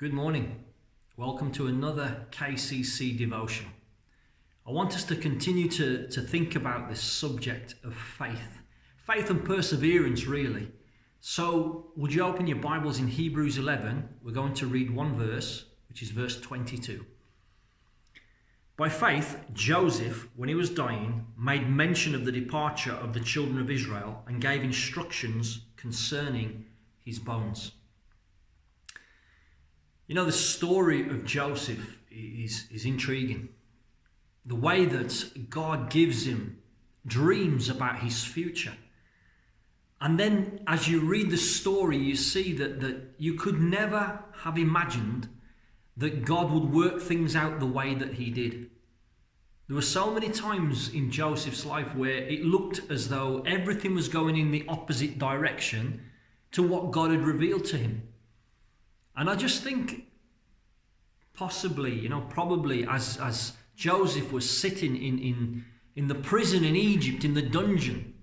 Good morning. Welcome to another KCC devotion. I want us to continue to think about this subject of faith and perseverance, really. So, would you open your Bibles in Hebrews 11? We're going to read one verse, which is verse 22. By faith, Joseph, when he was dying, made mention of the departure of the children of Israel and gave instructions concerning his bones. You know, the story of Joseph is intriguing. The way that God gives him dreams about his future. And then as you read the story, you see that you could never have imagined that God would work things out the way that he did. There were so many times in Joseph's life where it looked as though everything was going in the opposite direction to what God had revealed to him. And I just think probably as Joseph was sitting in the prison in Egypt, in the dungeon,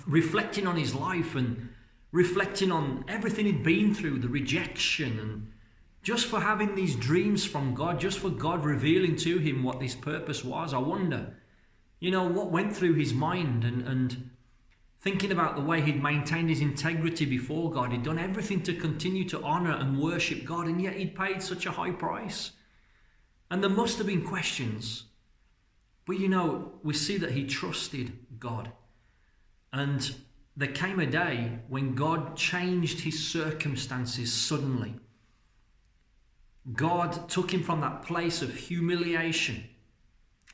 reflecting on his life and reflecting on everything he'd been through, the rejection, and just for having these dreams from God, just for God revealing to him what this purpose was, I wonder, what went through his mind and thinking about the way he'd maintained his integrity before God. He'd done everything to continue to honor and worship God, and yet he'd paid such a high price. And there must have been questions. But we see that he trusted God. And there came a day when God changed his circumstances suddenly. God took him from that place of humiliation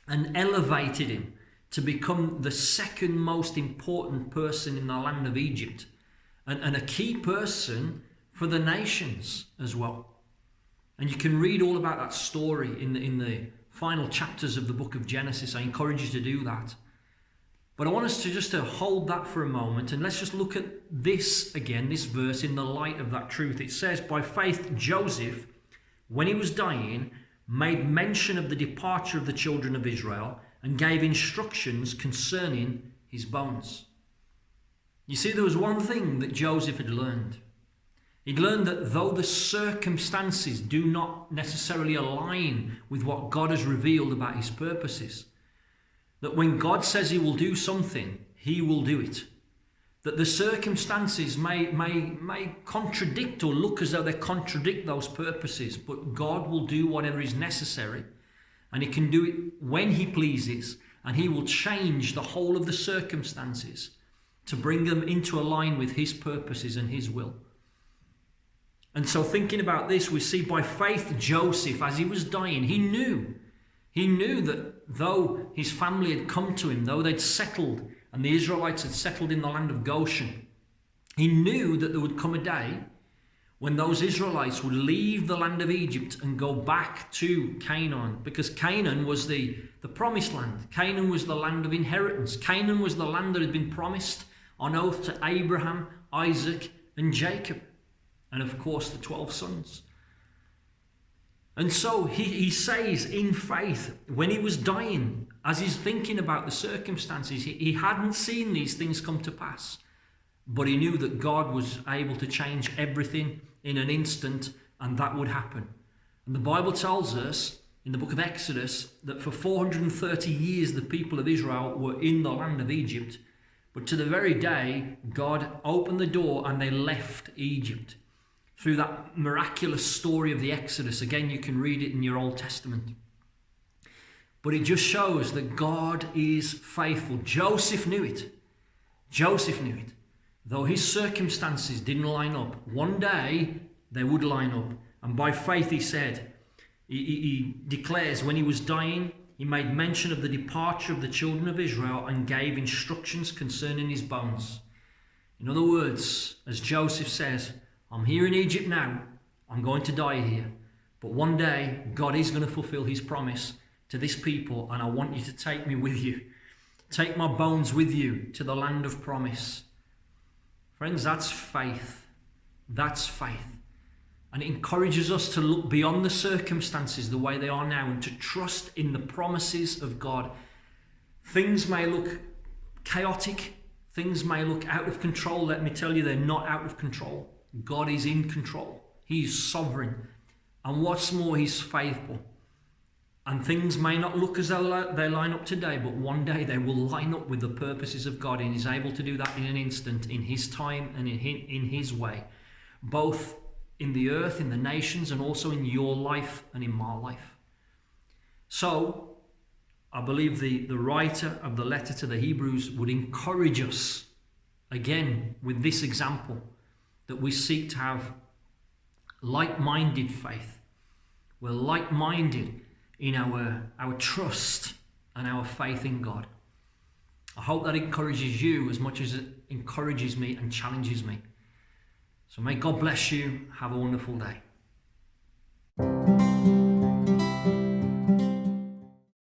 and elevated him to become the second most important person in the land of Egypt and a key person for the nations as well. And you can read all about that story in the final chapters of the book of Genesis. I encourage you to do that. But I want us to hold that for a moment, and let's just look at this again, this verse, in the light of that truth. It says, by faith Joseph, when he was dying, made mention of the departure of the children of Israel and gave instructions concerning his bones. You see, there was one thing that Joseph had learned. He'd learned that though the circumstances do not necessarily align with what God has revealed about his purposes, that when God says he will do something, he will do it. That the circumstances may contradict or look as though they contradict those purposes, but God will do whatever is necessary. And he can do it when he pleases, and he will change the whole of the circumstances to bring them into a line with his purposes and his will. And so thinking about this, we see by faith Joseph, as he was dying, he knew that though his family had come to him, though they'd settled and the Israelites had settled in the land of Goshen, he knew that there would come a day when those Israelites would leave the land of Egypt and go back to Canaan, because Canaan was the promised land. Canaan was the land of inheritance. Canaan was the land that had been promised on oath to Abraham, Isaac, and Jacob, and of course the 12 sons. And so he says in faith, when he was dying, as he's thinking about the circumstances, he hadn't seen these things come to pass, but he knew that God was able to change everything in an instant, and that would happen. And the Bible tells us in the book of Exodus that for 430 years the people of Israel were in the land of Egypt, but to the very day God opened the door and they left Egypt. Through that miraculous story of the Exodus, again you can read it in your Old Testament. But it just shows that God is faithful. Joseph knew it. Though his circumstances didn't line up, one day they would line up. And by faith he said, he declares when he was dying, he made mention of the departure of the children of Israel and gave instructions concerning his bones. In other words, as Joseph says, I'm here in Egypt now, I'm going to die here. But one day God is going to fulfill his promise to this people, and I want you to take me with you. Take my bones with you to the land of promise. Friends, that's faith. That's faith. And it encourages us to look beyond the circumstances the way they are now and to trust in the promises of God. Things may look chaotic. Things may look out of control. Let me tell you, they're not out of control. God is in control. He is sovereign. And what's more, he's faithful. And things may not look as though they line up today, but one day they will line up with the purposes of God, and he's able to do that in an instant, in his time and in his way, both in the earth, in the nations, and also in your life and in my life. So I believe the writer of the letter to the Hebrews would encourage us, again, with this example, that we seek to have like-minded faith. We're like-minded in our trust and our faith in God. I hope that encourages you as much as it encourages me and challenges me. So may God bless you. Have a wonderful day.